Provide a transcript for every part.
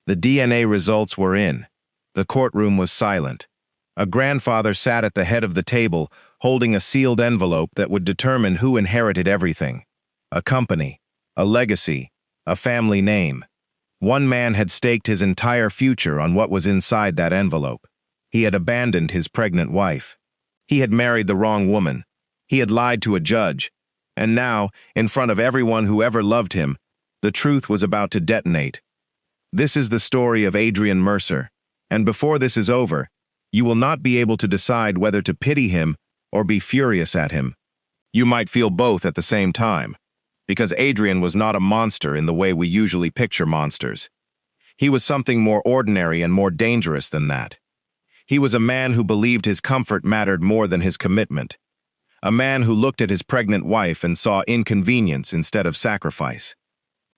The DNA results were in. The courtroom was silent. A grandfather sat at the head of the table, holding a sealed envelope that would determine who inherited everything. A company, a legacy, a family name. One man had staked his entire future on what was inside that envelope. He had abandoned his pregnant wife. He had married the wrong woman. He had lied to a judge. And now, in front of everyone who ever loved him, the truth was about to detonate. This is the story of Adrian Mercer, and before this is over, you will not be able to decide whether to pity him or be furious at him. You might feel both at the same time, because Adrian was not a monster in the way we usually picture monsters. He was something more ordinary and more dangerous than that. He was a man who believed his comfort mattered more than his commitment. A man who looked at his pregnant wife and saw inconvenience instead of sacrifice.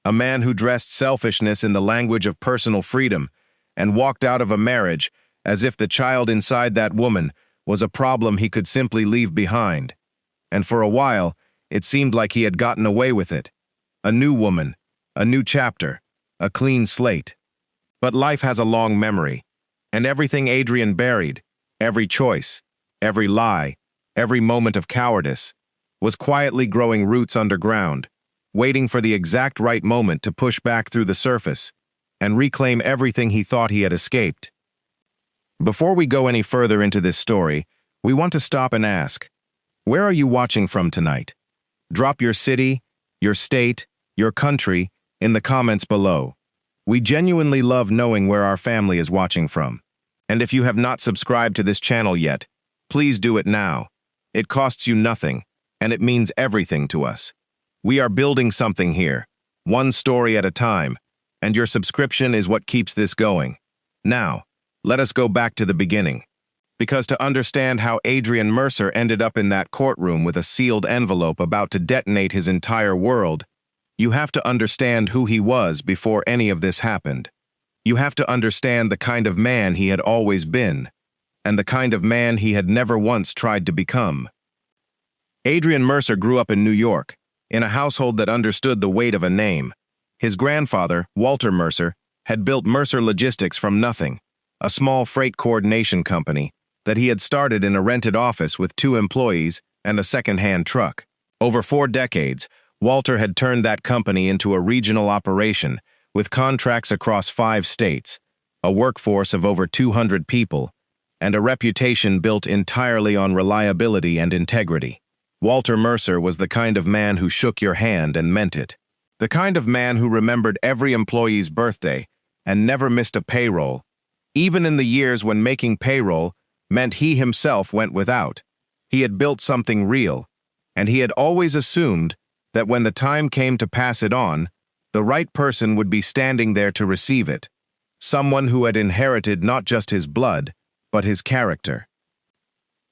A man who dressed selfishness in the language of personal freedom and walked out of a marriage as if the child inside that woman was a problem he could simply leave behind. And for a while, it seemed like he had gotten away with it. A new woman, a new chapter, a clean slate. But life has a long memory, and everything Adrian buried, every choice, every lie, every moment of cowardice, was quietly growing roots underground, waiting for the exact right moment to push back through the surface and reclaim everything he thought he had escaped. Before we go any further into this story, we want to stop and ask, where are you watching from tonight? Drop your city, your state, your country in the comments below. We genuinely love knowing where our family is watching from. And if you have not subscribed to this channel yet, please do it now. It costs you nothing, and it means everything to us. We are building something here, one story at a time, and your subscription is what keeps this going. Now, let us go back to the beginning. Because to understand how Adrian Mercer ended up in that courtroom with a sealed envelope about to detonate his entire world, you have to understand who he was before any of this happened. You have to understand the kind of man he had always been, and the kind of man he had never once tried to become. Adrian Mercer grew up in New York, in a household that understood the weight of a name. His grandfather, Walter Mercer, had built Mercer Logistics from nothing, a small freight coordination company that he had started in a rented office with 2 employees and a second-hand truck. Over 4 decades, Walter had turned that company into a regional operation with contracts across 5 states, a workforce of over 200 people, and a reputation built entirely on reliability and integrity. Walter Mercer was the kind of man who shook your hand and meant it. The kind of man who remembered every employee's birthday and never missed a payroll, even in the years when making payroll meant he himself went without. He had built something real, and he had always assumed that when the time came to pass it on, the right person would be standing there to receive it, someone who had inherited not just his blood, but his character.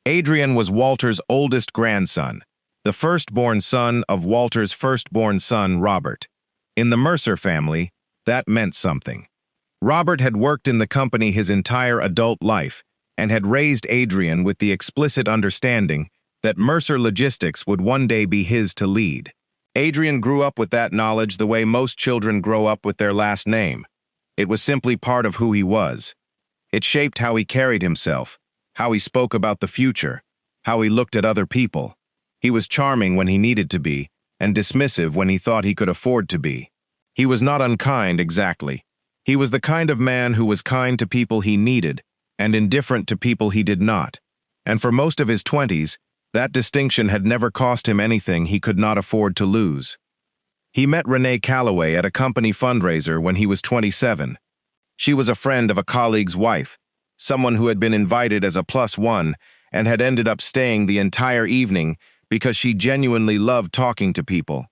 Adrian was Walter's oldest grandson, the firstborn son of Walter's firstborn son, Robert. In the Mercer family, that meant something. Robert had worked in the company his entire adult life and had raised Adrian with the explicit understanding that Mercer Logistics would one day be his to lead. Adrian grew up with that knowledge the way most children grow up with their last name. It was simply part of who he was. It shaped how he carried himself, how he spoke about the future, how he looked at other people. He was charming when he needed to be, and dismissive when he thought he could afford to be. He was not unkind exactly. He was the kind of man who was kind to people he needed, and indifferent to people he did not. And for most of his 20s, that distinction had never cost him anything he could not afford to lose. He met Renee Calloway at a company fundraiser when he was 27. She was a friend of a colleague's wife, someone who had been invited as a +1 and had ended up staying the entire evening because she genuinely loved talking to people.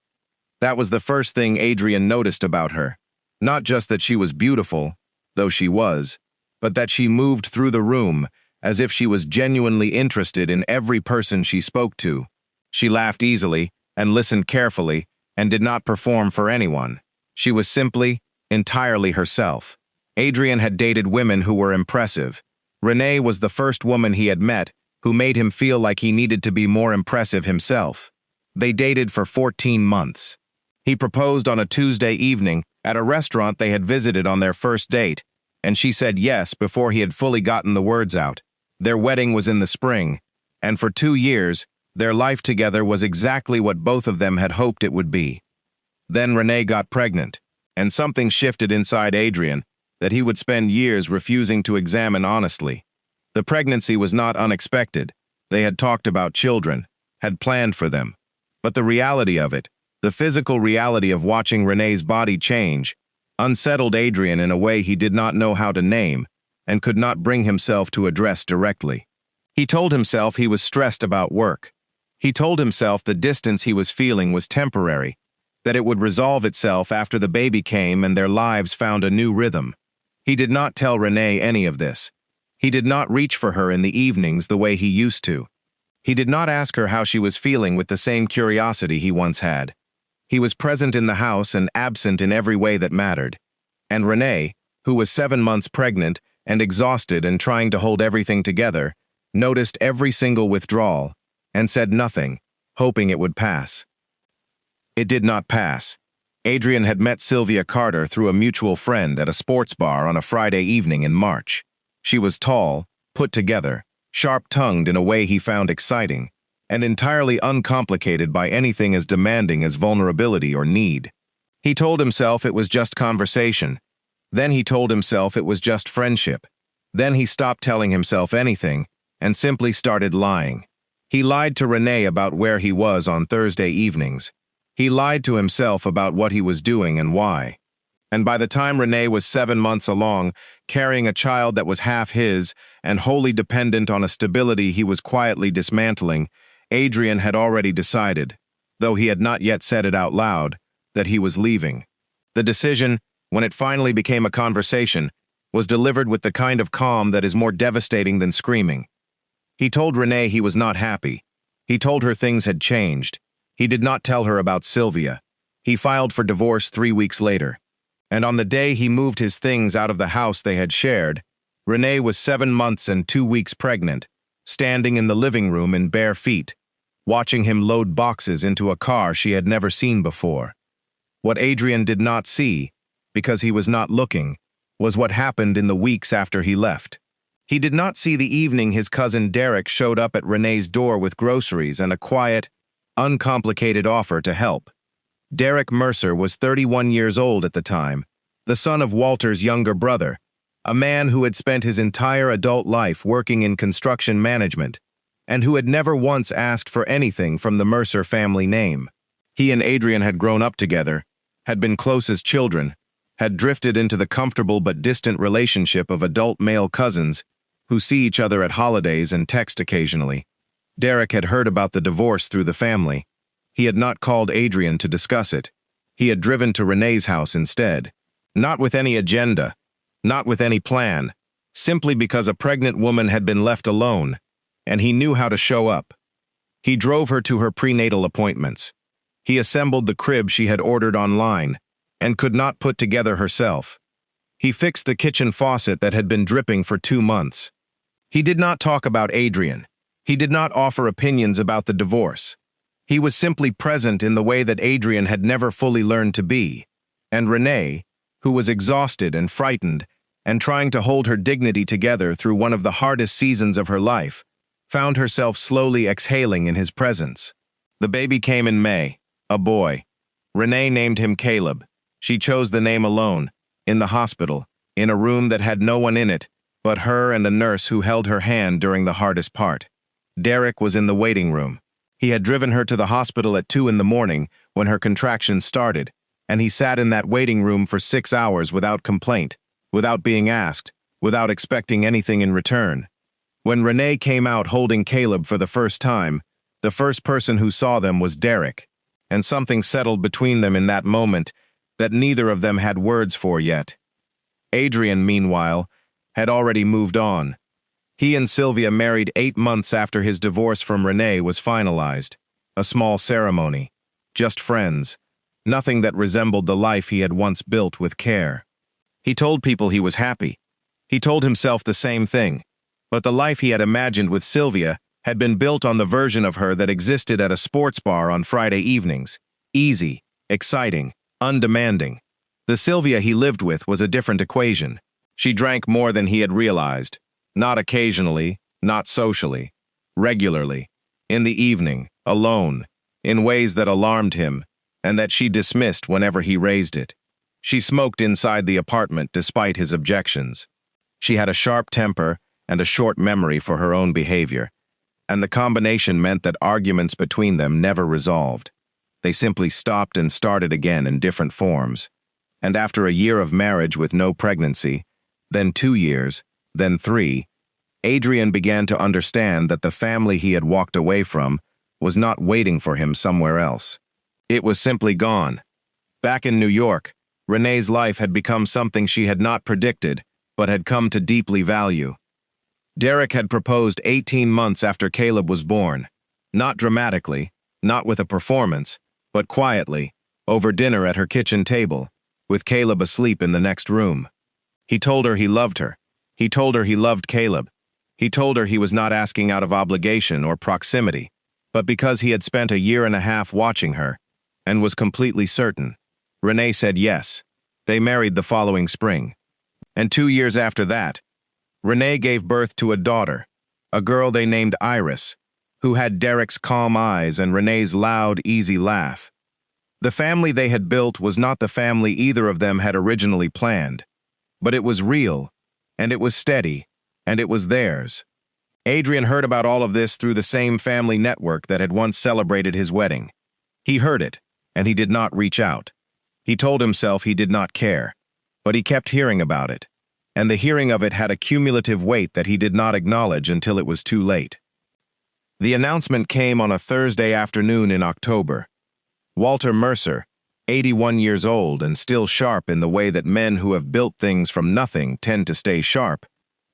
That was the first thing Adrian noticed about her. Not just that she was beautiful, though she was, but that she moved through the room as if she was genuinely interested in every person she spoke to. She laughed easily and listened carefully and did not perform for anyone. She was simply, entirely herself. Adrian had dated women who were impressive. Renee was the first woman he had met who made him feel like he needed to be more impressive himself. They dated for 14 months. He proposed on a Tuesday evening At a restaurant they had visited on their first date, and she said yes before he had fully gotten the words out. Their wedding was in the spring, and for 2 years, their life together was exactly what both of them had hoped it would be. Then Renee got pregnant, and something shifted inside Adrian that he would spend years refusing to examine honestly. The pregnancy was not unexpected. They had talked about children, had planned for them. But the reality of it, the physical reality of watching Renee's body change, unsettled Adrian in a way he did not know how to name and could not bring himself to address directly. He told himself he was stressed about work. He told himself the distance he was feeling was temporary, that it would resolve itself after the baby came and their lives found a new rhythm. He did not tell Renee any of this. He did not reach for her in the evenings the way he used to. He did not ask her how she was feeling with the same curiosity he once had. He was present in the house and absent in every way that mattered. And Renee, who was 7 months pregnant and exhausted and trying to hold everything together, noticed every single withdrawal and said nothing, hoping it would pass. It did not pass. Adrian had met Sylvia Carter through a mutual friend at a sports bar on a Friday evening in March. She was tall, put together, sharp-tongued in a way he found exciting, and entirely uncomplicated by anything as demanding as vulnerability or need. He told himself it was just conversation. Then he told himself it was just friendship. Then he stopped telling himself anything and simply started lying. He lied to Renee about where he was on Thursday evenings. He lied to himself about what he was doing and why. And by the time Renee was 7 months along, carrying a child that was half his and wholly dependent on a stability he was quietly dismantling, Adrian had already decided, though he had not yet said it out loud, that he was leaving. The decision, when it finally became a conversation, was delivered with the kind of calm that is more devastating than screaming. He told Renee he was not happy. He told her things had changed. He did not tell her about Sylvia. He filed for divorce 3 weeks later. And on the day he moved his things out of the house they had shared, Renee was 7 months and 2 weeks pregnant, standing in the living room in bare feet, watching him load boxes into a car she had never seen before. What Adrian did not see, because he was not looking, was what happened in the weeks after he left. He did not see the evening his cousin Derek showed up at Renee's door with groceries and a quiet, uncomplicated offer to help. Derek Mercer was 31 years old at the time, the son of Walter's younger brother, a man who had spent his entire adult life working in construction management, and who had never once asked for anything from the Mercer family name. He and Adrian had grown up together, had been close as children, had drifted into the comfortable but distant relationship of adult male cousins who see each other at holidays and text occasionally. Derek had heard about the divorce through the family. He had not called Adrian to discuss it. He had driven to Renee's house instead. Not with any agenda, not with any plan, simply because a pregnant woman had been left alone, and he knew how to show up. He drove her to her prenatal appointments. He assembled the crib she had ordered online and could not put together herself. He fixed the kitchen faucet that had been dripping for 2 months. He did not talk about Adrian. He did not offer opinions about the divorce. He was simply present in the way that Adrian had never fully learned to be, and Renee, who was exhausted and frightened and trying to hold her dignity together through one of the hardest seasons of her life, found herself slowly exhaling in his presence. The baby came in May, a boy. Renee named him Caleb. She chose the name alone, in the hospital, in a room that had no one in it but her and a nurse who held her hand during the hardest part. Derek was in the waiting room. He had driven her to the hospital at 2 in the morning when her contractions started, and he sat in that waiting room for 6 hours without complaint, without being asked, without expecting anything in return. When Renee came out holding Caleb for the first time, the first person who saw them was Derek, and something settled between them in that moment that neither of them had words for yet. Adrian, meanwhile, had already moved on. He and Sylvia married 8 months after his divorce from Renee was finalized. A small ceremony. Just friends. Nothing that resembled the life he had once built with care. He told people he was happy. He told himself the same thing. But the life he had imagined with Sylvia had been built on the version of her that existed at a sports bar on Friday evenings. Easy, exciting, undemanding. The Sylvia he lived with was a different equation. She drank more than he had realized, not occasionally, not socially, regularly, in the evening, alone, in ways that alarmed him, and that she dismissed whenever he raised it. She smoked inside the apartment despite his objections. She had a sharp temper and a short memory for her own behavior, and the combination meant that arguments between them never resolved. They simply stopped and started again in different forms. And after a year of marriage with no pregnancy, then 2 years, then 3, Adrian began to understand that the family he had walked away from was not waiting for him somewhere else. It was simply gone. Back in New York, Renee's life had become something she had not predicted, but had come to deeply value. Derek had proposed 18 months after Caleb was born, not dramatically, not with a performance, but quietly, over dinner at her kitchen table, with Caleb asleep in the next room. He told her he loved her. He told her he loved Caleb. He told her he was not asking out of obligation or proximity, but because he had spent a year and a half watching her, and was completely certain. Renee said yes. They married the following spring. And 2 years after that, Renee gave birth to a daughter, a girl they named Iris, who had Derek's calm eyes and Renee's loud, easy laugh. The family they had built was not the family either of them had originally planned, but it was real, and it was steady, and it was theirs. Adrian heard about all of this through the same family network that had once celebrated his wedding. He heard it, and he did not reach out. He told himself he did not care, but he kept hearing about it, and the hearing of it had a cumulative weight that he did not acknowledge until it was too late. The announcement came on a Thursday afternoon in October. Walter Mercer, 81 years old and still sharp in the way that men who have built things from nothing tend to stay sharp,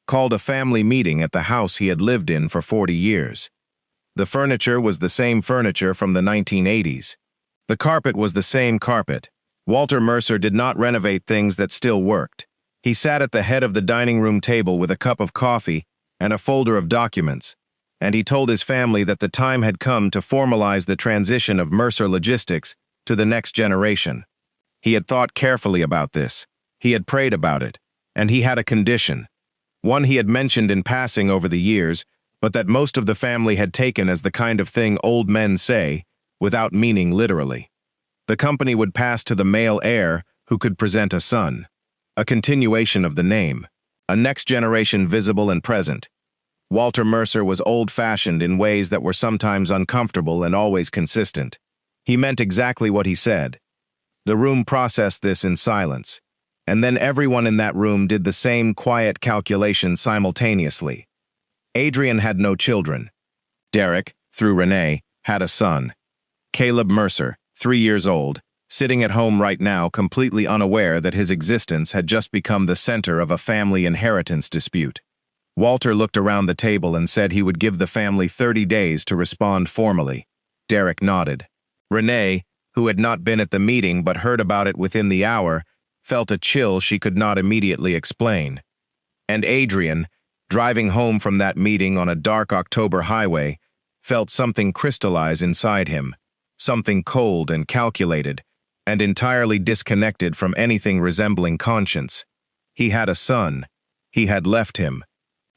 called a family meeting at the house he had lived in for 40 years. The furniture was the same furniture from the 1980s. The carpet was the same carpet. Walter Mercer did not renovate things that still worked. He sat at the head of the dining room table with a cup of coffee and a folder of documents, and he told his family that the time had come to formalize the transition of Mercer Logistics to the next generation. He had thought carefully about this. He had prayed about it, and he had a condition, one he had mentioned in passing over the years, but that most of the family had taken as the kind of thing old men say, without meaning literally. The company would pass to the male heir who could present a son, a continuation of the name, a next generation visible and present. Walter Mercer was old-fashioned in ways that were sometimes uncomfortable and always consistent. He meant exactly what he said. The room processed this in silence, and then everyone in that room did the same quiet calculation simultaneously. Adrian had no children. Derek, through Renee, had a son. Caleb Mercer, 3 years old, sitting at home right now completely unaware that his existence had just become the center of a family inheritance dispute. Walter looked around the table and said he would give the family 30 days to respond formally. Derek nodded. Renee, who had not been at the meeting but heard about it within the hour, felt a chill she could not immediately explain. And Adrian, driving home from that meeting on a dark October highway, felt something crystallize inside him, something cold and calculated, and entirely disconnected from anything resembling conscience. He had a son. He had left him.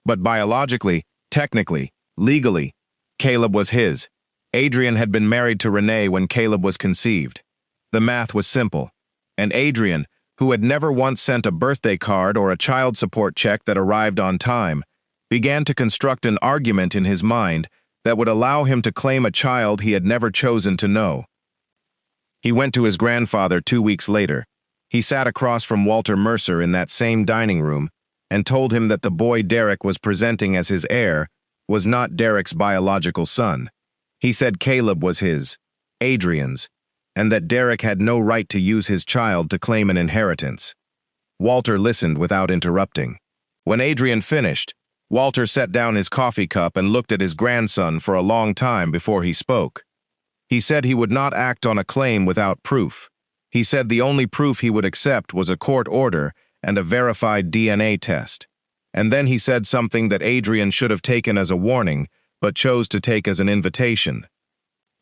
But biologically, technically, legally, Caleb was his. Adrian had been married to Renee when Caleb was conceived. The math was simple, and Adrian, who had never once sent a birthday card or a child support check that arrived on time, began to construct an argument in his mind that would allow him to claim a child he had never chosen to know. He went to his grandfather 2 weeks later. He sat across from Walter Mercer in that same dining room and told him that the boy Derek was presenting as his heir was not Derek's biological son. He said Caleb was his, Adrian's, and that Derek had no right to use his child to claim an inheritance. Walter listened without interrupting. When Adrian finished, Walter set down his coffee cup and looked at his grandson for a long time before he spoke. He said he would not act on a claim without proof. He said the only proof he would accept was a court order and a verified DNA test. And then he said something that Adrian should have taken as a warning, but chose to take as an invitation.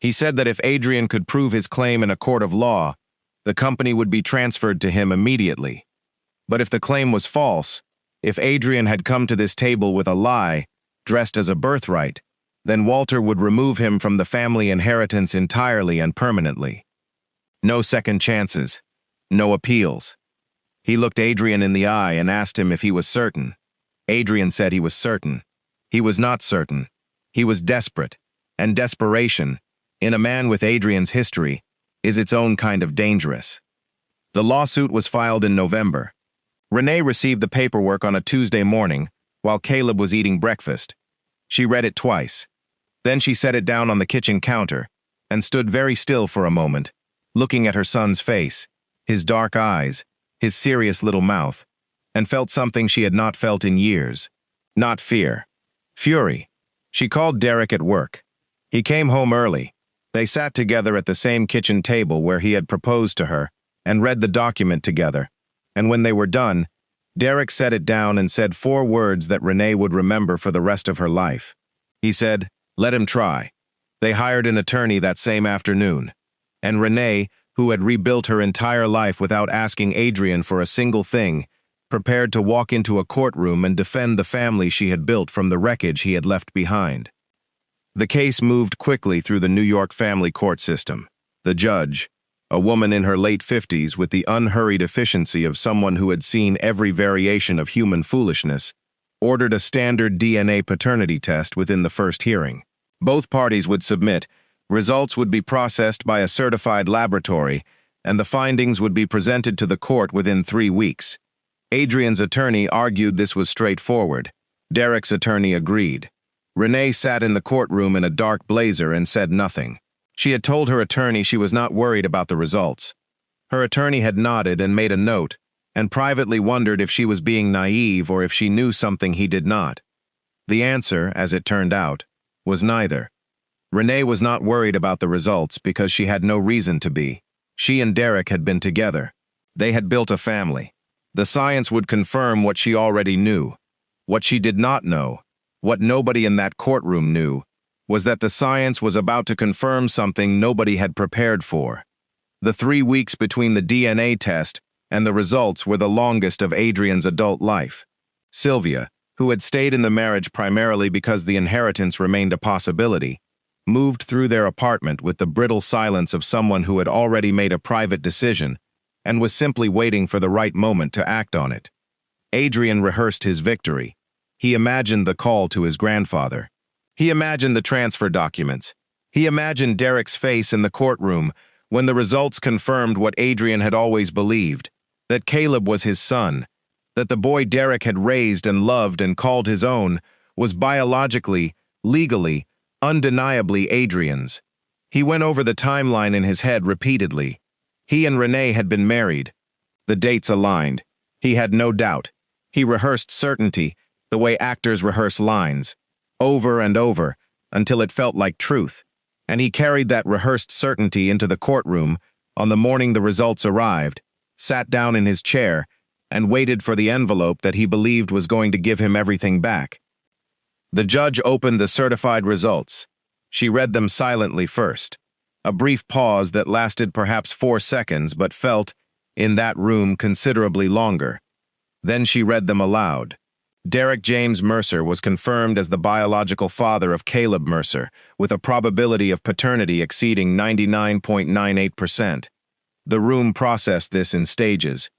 He said that if Adrian could prove his claim in a court of law, The company would be transferred to him immediately. But if the claim was false, if Adrian had come to this table with a lie, dressed as a birthright, then Walter would remove him from the family inheritance entirely and permanently. No second chances. No appeals. He looked Adrian in the eye and asked him if he was certain. Adrian said he was certain. He was not certain. He was desperate. And desperation, in a man with Adrian's history, is its own kind of dangerous. The lawsuit was filed in November. Renee received the paperwork on a Tuesday morning while Caleb was eating breakfast. She read it twice. Then she set it down on the kitchen counter and stood very still for a moment, looking at her son's face, his dark eyes, his serious little mouth, and felt something she had not felt in years. Not fear. Fury. She called Derek at work. He came home early. They sat together at the same kitchen table where he had proposed to her and read the document together. And when they were done, Derek set it down and said 4 words that Renee would remember for the rest of her life. He said, "Let him try." They hired an attorney that same afternoon. And Renee, who had rebuilt her entire life without asking Adrian for a single thing, prepared to walk into a courtroom and defend the family she had built from the wreckage he had left behind. The case moved quickly through the New York family court system. The judge, a woman in her late 50s with the unhurried efficiency of someone who had seen every variation of human foolishness, ordered a standard DNA paternity test within the first hearing. Both parties would submit, results would be processed by a certified laboratory, and the findings would be presented to the court within 3 weeks. Adrian's attorney argued this was straightforward. Derek's attorney agreed. Renee sat in the courtroom in a dark blazer and said nothing. She had told her attorney she was not worried about the results. Her attorney had nodded and made a note, and privately wondered if she was being naive or if she knew something he did not. The answer, as it turned out, was neither. Renee was not worried about the results because she had no reason to be. She and Derek had been together. They had built a family. The science would confirm what she already knew. What she did not know, what nobody in that courtroom knew, was that the science was about to confirm something nobody had prepared for. The 3 weeks between the DNA test and the results were the longest of Adrian's adult life. Sylvia, who had stayed in the marriage primarily because the inheritance remained a possibility, moved through their apartment with the brittle silence of someone who had already made a private decision and was simply waiting for the right moment to act on it. Adrian rehearsed his victory. He imagined the call to his grandfather. He imagined the transfer documents. He imagined Derek's face in the courtroom when the results confirmed what Adrian had always believed, that Caleb was his son, that the boy Derek had raised and loved and called his own was biologically, legally, undeniably Adrian's. He went over the timeline in his head repeatedly. He and Renee had been married. The dates aligned. He had no doubt. He rehearsed certainty, the way actors rehearse lines, over and over, until it felt like truth, and he carried that rehearsed certainty into the courtroom on the morning the results arrived, sat down in his chair, and waited for the envelope that he believed was going to give him everything back. The judge opened the certified results. She read them silently first, a brief pause that lasted perhaps 4 seconds but felt, in that room, considerably longer. Then she read them aloud. Derek James Mercer was confirmed as the biological father of Caleb Mercer, with a probability of paternity exceeding 99.98%. The room processed this in stages.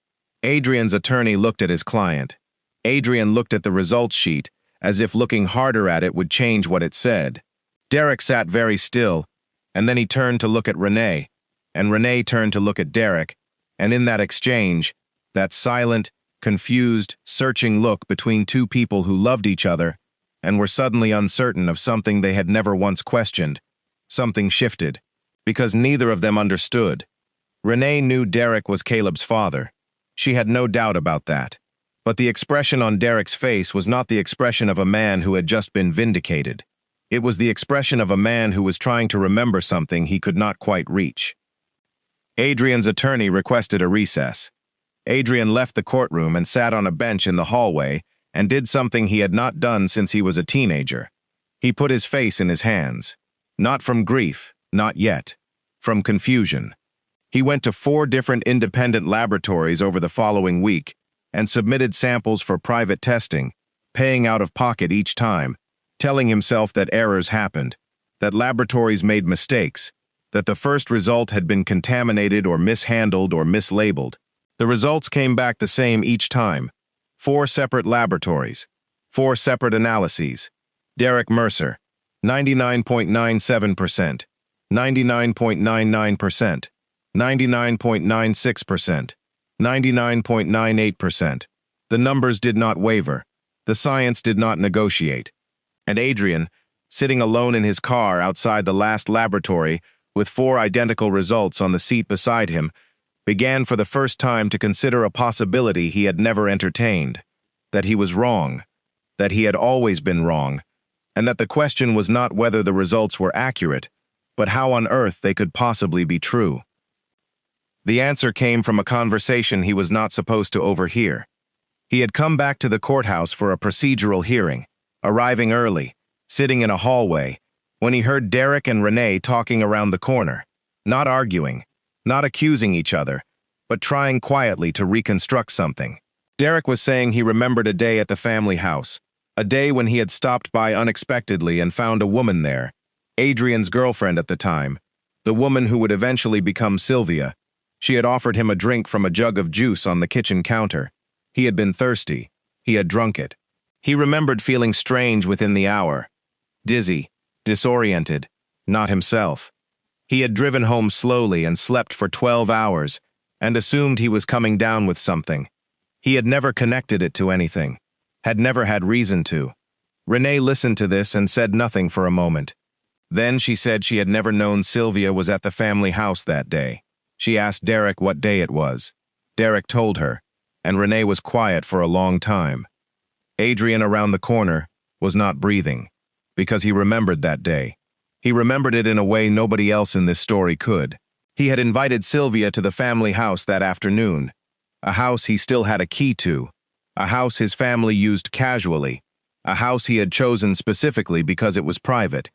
Adrian's attorney looked at his client. Adrian looked at the results sheet, as if looking harder at it would change what it said. Derek sat very still, and then he turned to look at Renee, and Renee turned to look at Derek, and in that exchange, that silent, confused, searching look between two people who loved each other and were suddenly uncertain of something they had never once questioned, something shifted, because neither of them understood. Renee knew Derek was Caleb's father. She had no doubt about that. But the expression on Derek's face was not the expression of a man who had just been vindicated. It was the expression of a man who was trying to remember something he could not quite reach. Adrian's attorney requested a recess. Adrian left the courtroom and sat on a bench in the hallway and did something he had not done since he was a teenager. He put his face in his hands. Not from grief, not yet. From confusion. He went to 4 different independent laboratories over the following week and submitted samples for private testing, paying out of pocket each time, telling himself that errors happened, that laboratories made mistakes, that the first result had been contaminated or mishandled or mislabeled. The results came back the same each time. 4 separate laboratories, 4 separate analyses. Derek Mercer, 99.97%, 99.99%, 99.96%, 99.98%. The numbers did not waver. The science did not negotiate. And Adrian, sitting alone in his car outside the last laboratory with 4 identical results on the seat beside him, began for the first time to consider a possibility he had never entertained, that he was wrong, that he had always been wrong, and that the question was not whether the results were accurate, but how on earth they could possibly be true. The answer came from a conversation he was not supposed to overhear. He had come back to the courthouse for a procedural hearing, arriving early, sitting in a hallway, when he heard Derek and Renee talking around the corner, not arguing, not accusing each other, but trying quietly to reconstruct something. Derek was saying he remembered a day at the family house, a day when he had stopped by unexpectedly and found a woman there, Adrian's girlfriend at the time, the woman who would eventually become Sylvia. She had offered him a drink from a jug of juice on the kitchen counter. He had been thirsty. He had drunk it. He remembered feeling strange within the hour, dizzy, disoriented, not himself. He had driven home slowly and slept for 12 hours and assumed he was coming down with something. He had never connected it to anything, had never had reason to. Renee listened to this and said nothing for a moment. Then she said she had never known Sylvia was at the family house that day. She asked Derek what day it was. Derek told her, and Renee was quiet for a long time. Adrian around the corner was not breathing, because he remembered that day. He remembered it in a way nobody else in this story could. He had invited Sylvia to the family house that afternoon, a house he still had a key to, a house his family used casually, a house he had chosen specifically because it was private.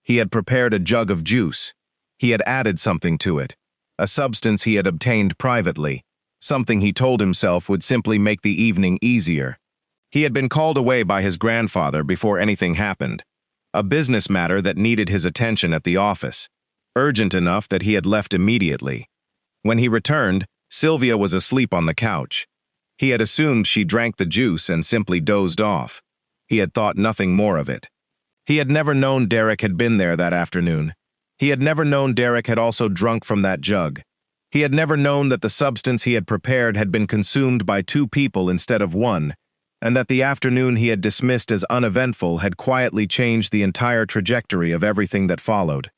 He had prepared a jug of juice. He had added something to it, a substance he had obtained privately, something he told himself would simply make the evening easier. He had been called away by his grandfather before anything happened, a business matter that needed his attention at the office, urgent enough that he had left immediately. When he returned, Sylvia was asleep on the couch. He had assumed she drank the juice and simply dozed off. He had thought nothing more of it. He had never known Derek had been there that afternoon. He had never known Derek had also drunk from that jug. He had never known that the substance he had prepared had been consumed by 2 people instead of 1, and that the afternoon he had dismissed as uneventful had quietly changed the entire trajectory of everything that followed.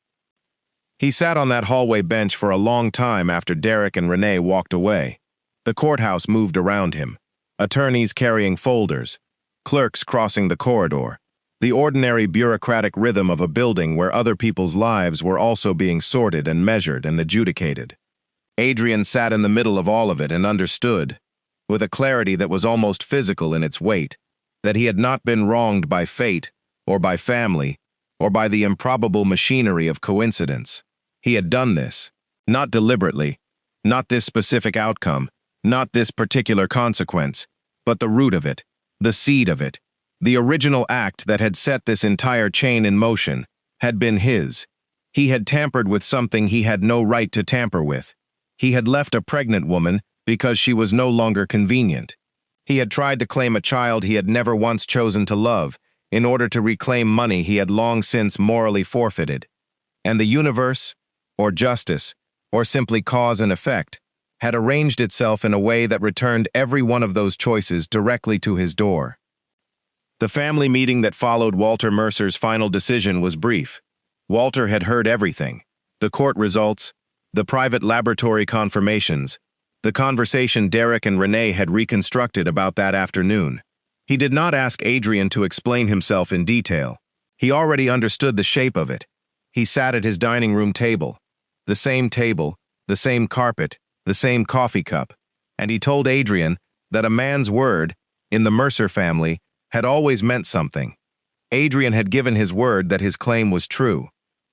He sat on that hallway bench for a long time after Derek and Renee walked away. The courthouse moved around him, attorneys carrying folders, clerks crossing the corridor, the ordinary bureaucratic rhythm of a building where other people's lives were also being sorted and measured and adjudicated. Adrian sat in the middle of all of it and understood, with a clarity that was almost physical in its weight, that he had not been wronged by fate, or by family, or by the improbable machinery of coincidence. He had done this, not deliberately, not this specific outcome, not this particular consequence, but the root of it, the seed of it, the original act that had set this entire chain in motion, had been his. He had tampered with something he had no right to tamper with. He had left a pregnant woman because she was no longer convenient. He had tried to claim a child he had never once chosen to love in order to reclaim money he had long since morally forfeited. And the universe, or justice, or simply cause and effect, had arranged itself in a way that returned every one of those choices directly to his door. The family meeting that followed Walter Mercer's final decision was brief. Walter had heard everything: the court results, the private laboratory confirmations, the conversation Derek and Renee had reconstructed about that afternoon. He did not ask Adrian to explain himself in detail. He already understood the shape of it. He sat at his dining room table, the same carpet, the same coffee cup, and he told Adrian that a man's word, in the Mercer family, had always meant something. Adrian had given his word that his claim was true.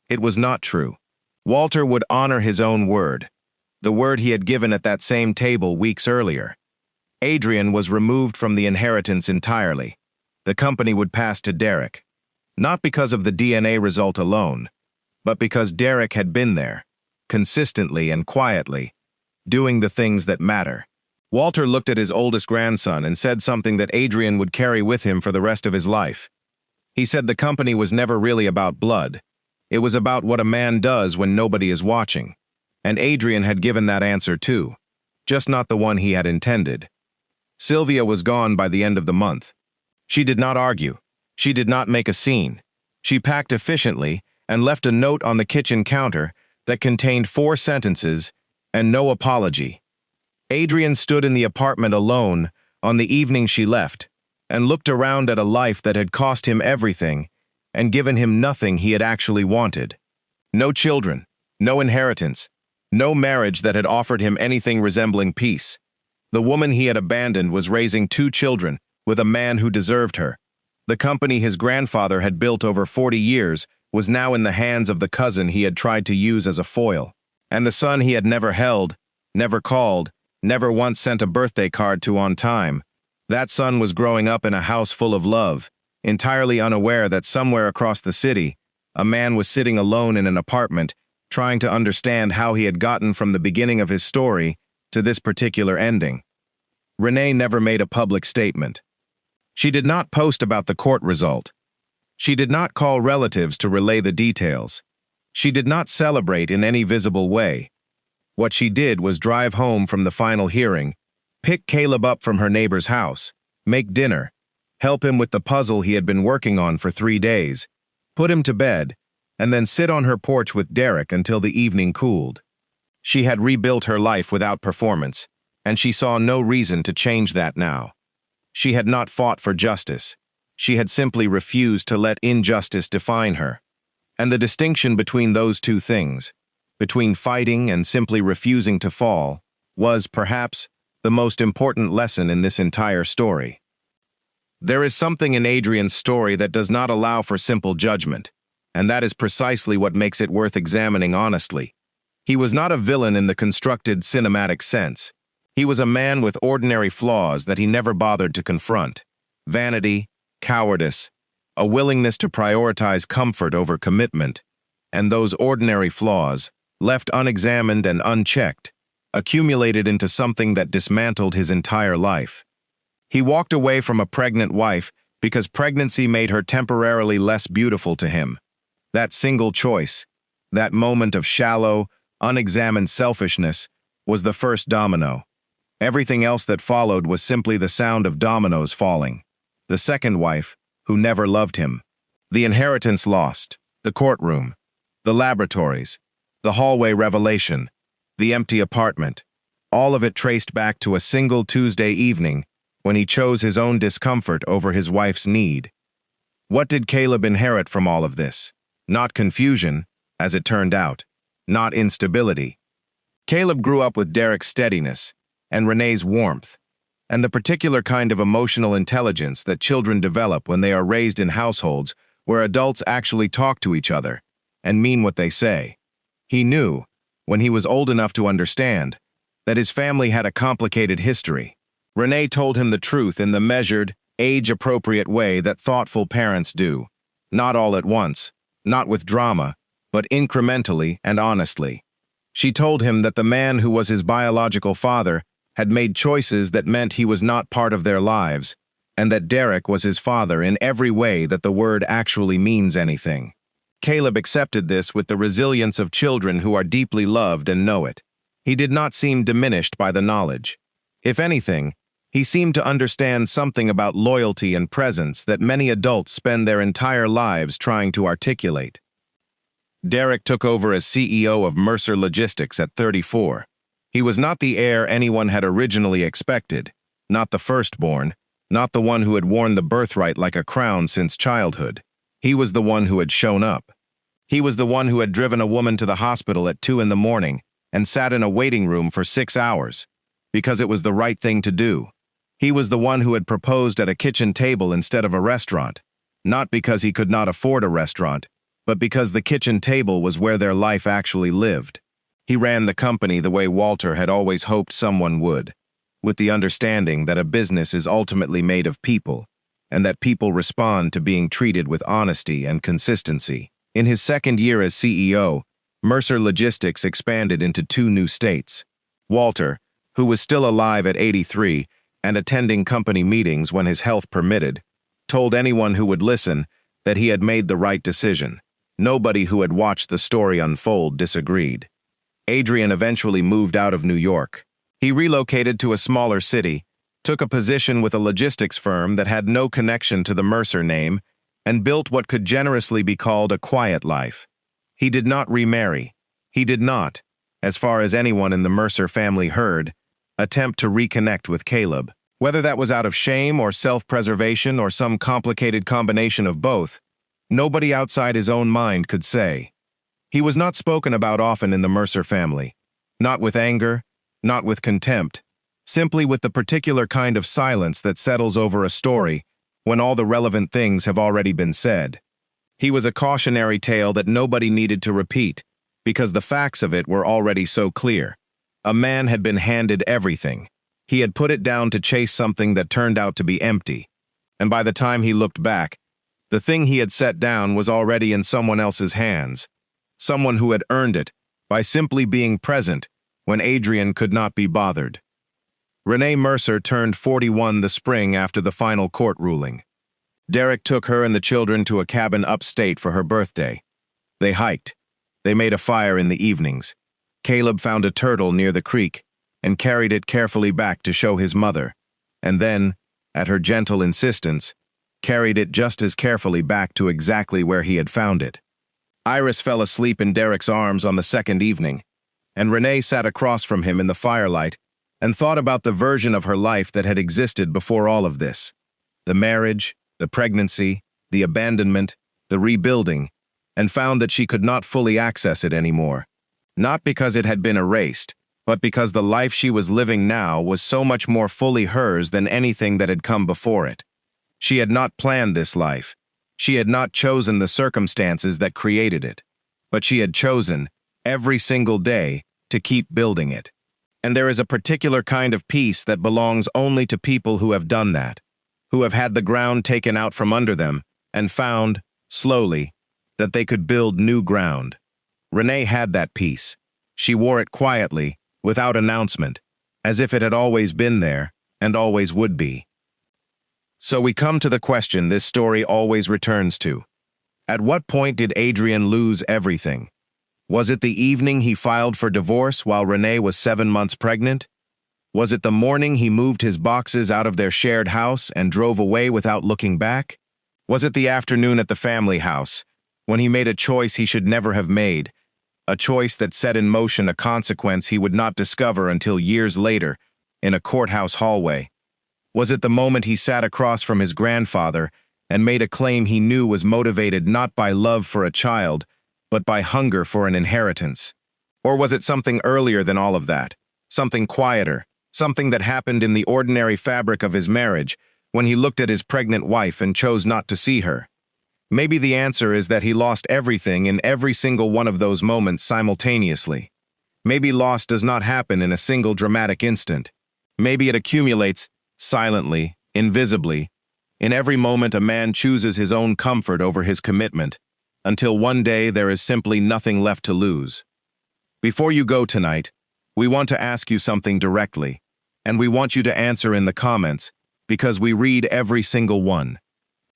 It was not true. Walter would honor his own word. the word he had given at that same table weeks earlier. Adrian was removed from the inheritance entirely. The company would pass to Derek. Not because of the DNA result alone, but because Derek had been there, consistently and quietly, doing the things that matter. Walter looked at his oldest grandson and said something that Adrian would carry with him for the rest of his life. He said the company was never really about blood. It was about what a man does when nobody is watching. And Adrian had given that answer too, just not the one he had intended. Sylvia was gone by the end of the month. She did not argue. She did not make a scene. She packed efficiently and left a note on the kitchen counter that contained 4 sentences and no apology. Adrian stood in the apartment alone on the evening she left and looked around at a life that had cost him everything and given him nothing he had actually wanted. No children, no inheritance, no marriage that had offered him anything resembling peace. The woman he had abandoned was raising 2 children with a man who deserved her. The company his grandfather had built over 40 years was now in the hands of the cousin he had tried to use as a foil. And the son he had never held, never called, never once sent a birthday card to on time. That son was growing up in a house full of love, entirely unaware that somewhere across the city, a man was sitting alone in an apartment, trying to understand how he had gotten from the beginning of his story to this particular ending. Renee never made a public statement. She did not post about the court result. She did not call relatives to relay the details. She did not celebrate in any visible way. What she did was drive home from the final hearing, pick Caleb up from her neighbor's house, make dinner, help him with the puzzle he had been working on for 3 days, put him to bed, and then sit on her porch with Derek until the evening cooled. She had rebuilt her life without performance, and she saw no reason to change that now. She had not fought for justice. She had simply refused to let injustice define her. And the distinction between those two things, between fighting and simply refusing to fall, was, perhaps, the most important lesson in this entire story. There is something in Adrian's story that does not allow for simple judgment, and that is precisely what makes it worth examining honestly. He was not a villain in the constructed cinematic sense. He was a man with ordinary flaws that he never bothered to confront. Vanity, cowardice, a willingness to prioritize comfort over commitment, and those ordinary flaws, left unexamined and unchecked, accumulated into something that dismantled his entire life. He walked away from a pregnant wife because pregnancy made her temporarily less beautiful to him. That single choice, that moment of shallow, unexamined selfishness, was the first domino. Everything else that followed was simply the sound of dominoes falling. The second wife, who never loved him. The inheritance lost. The courtroom. The laboratories. The hallway revelation. The empty apartment. All of it traced back to a single Tuesday evening when he chose his own discomfort over his wife's need. What did Caleb inherit from all of this? Not confusion, as it turned out. Not instability. Caleb grew up with Derek's steadiness and Renee's warmth, and the particular kind of emotional intelligence that children develop when they are raised in households where adults actually talk to each other and mean what they say. He knew, when he was old enough to understand, that his family had a complicated history. Renee told him the truth in the measured, age-appropriate way that thoughtful parents do, not all at once, not with drama, but incrementally and honestly. She told him that the man who was his biological father had made choices that meant he was not part of their lives, and that Derek was his father in every way that the word actually means anything. Caleb accepted this with the resilience of children who are deeply loved and know it. He did not seem diminished by the knowledge. If anything, he seemed to understand something about loyalty and presence that many adults spend their entire lives trying to articulate. Derek took over as CEO of Mercer Logistics at 34. He was not the heir anyone had originally expected, not the firstborn, not the one who had worn the birthright like a crown since childhood. He was the one who had shown up. He was the one who had driven a woman to the hospital at 2 a.m. and sat in a waiting room for 6 hours, because it was the right thing to do. He was the one who had proposed at a kitchen table instead of a restaurant, not because he could not afford a restaurant, but because the kitchen table was where their life actually lived. He ran the company the way Walter had always hoped someone would, with the understanding that a business is ultimately made of people, and that people respond to being treated with honesty and consistency. In his second year as CEO, Mercer Logistics expanded into 2 new states. Walter, who was still alive at 83 and attending company meetings when his health permitted, told anyone who would listen that he had made the right decision. Nobody who had watched the story unfold disagreed. Adrian eventually moved out of New York. He relocated to a smaller city, took a position with a logistics firm that had no connection to the Mercer name, and built what could generously be called a quiet life. He did not remarry. He did not, as far as anyone in the Mercer family heard, attempt to reconnect with Caleb. Whether that was out of shame or self-preservation or some complicated combination of both, nobody outside his own mind could say. He was not spoken about often in the Mercer family, not with anger, not with contempt, simply with the particular kind of silence that settles over a story when all the relevant things have already been said. He was a cautionary tale that nobody needed to repeat, because the facts of it were already so clear. A man had been handed everything. He had put it down to chase something that turned out to be empty, and by the time he looked back, the thing he had set down was already in someone else's hands, someone who had earned it by simply being present when Adrian could not be bothered. Renee Mercer turned 41 the spring after the final court ruling. Derek took her and the children to a cabin upstate for her birthday. They hiked. They made a fire in the evenings. Caleb found a turtle near the creek and carried it carefully back to show his mother, and then, at her gentle insistence, carried it just as carefully back to exactly where he had found it. Iris fell asleep in Derek's arms on the second evening, and Renee sat across from him in the firelight and thought about the version of her life that had existed before all of this. The marriage, the pregnancy, the abandonment, the rebuilding, and found that she could not fully access it anymore. Not because it had been erased, but because the life she was living now was so much more fully hers than anything that had come before it. She had not planned this life. She had not chosen the circumstances that created it, but she had chosen, every single day, to keep building it. And there is a particular kind of peace that belongs only to people who have done that, who have had the ground taken out from under them and found, slowly, that they could build new ground. Renee had that peace. She wore it quietly, without announcement, as if it had always been there and always would be. So we come to the question this story always returns to. At what point did Adrian lose everything? Was it the evening he filed for divorce while Renee was 7 months pregnant? Was it the morning he moved his boxes out of their shared house and drove away without looking back? Was it the afternoon at the family house, when he made a choice he should never have made, a choice that set in motion a consequence he would not discover until years later, in a courthouse hallway? Was it the moment he sat across from his grandfather and made a claim he knew was motivated not by love for a child, but by hunger for an inheritance? Or was it something earlier than all of that, something quieter, something that happened in the ordinary fabric of his marriage, when he looked at his pregnant wife and chose not to see her? Maybe the answer is that he lost everything in every single one of those moments simultaneously. Maybe loss does not happen in a single dramatic instant. Maybe it accumulates, silently, invisibly. In every moment a man chooses his own comfort over his commitment, until one day there is simply nothing left to lose. Before you go tonight, we want to ask you something directly, and we want you to answer in the comments, because we read every single one.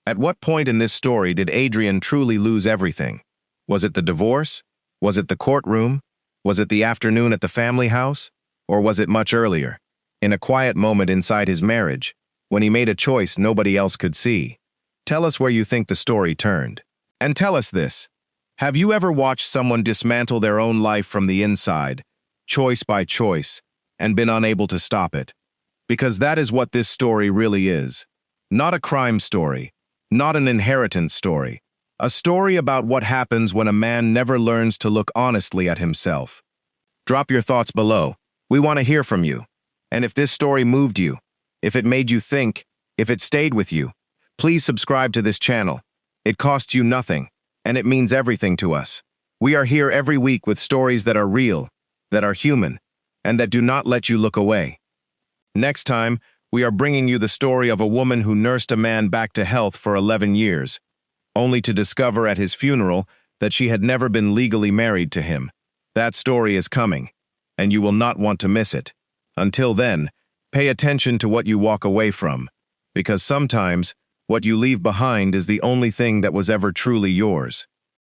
At what point in this story did Adrian truly lose everything? Was it the divorce? Was it the courtroom? Was it the afternoon at the family house? Or was it much earlier, in a quiet moment inside his marriage, when he made a choice nobody else could see? Tell us where you think the story turned. And tell us this: have you ever watched someone dismantle their own life from the inside, choice by choice, and been unable to stop it? Because that is what this story really is. Not a crime story, not an inheritance story. A story about what happens when a man never learns to look honestly at himself. Drop your thoughts below. We want to hear from you. And if this story moved you, if it made you think, if it stayed with you, please subscribe to this channel. It costs you nothing, and it means everything to us. We are here every week with stories that are real, that are human, and that do not let you look away. Next time, we are bringing you the story of a woman who nursed a man back to health for 11 years, only to discover at his funeral that she had never been legally married to him. That story is coming, and you will not want to miss it. Until then, pay attention to what you walk away from, because sometimes what you leave behind is the only thing that was ever truly yours.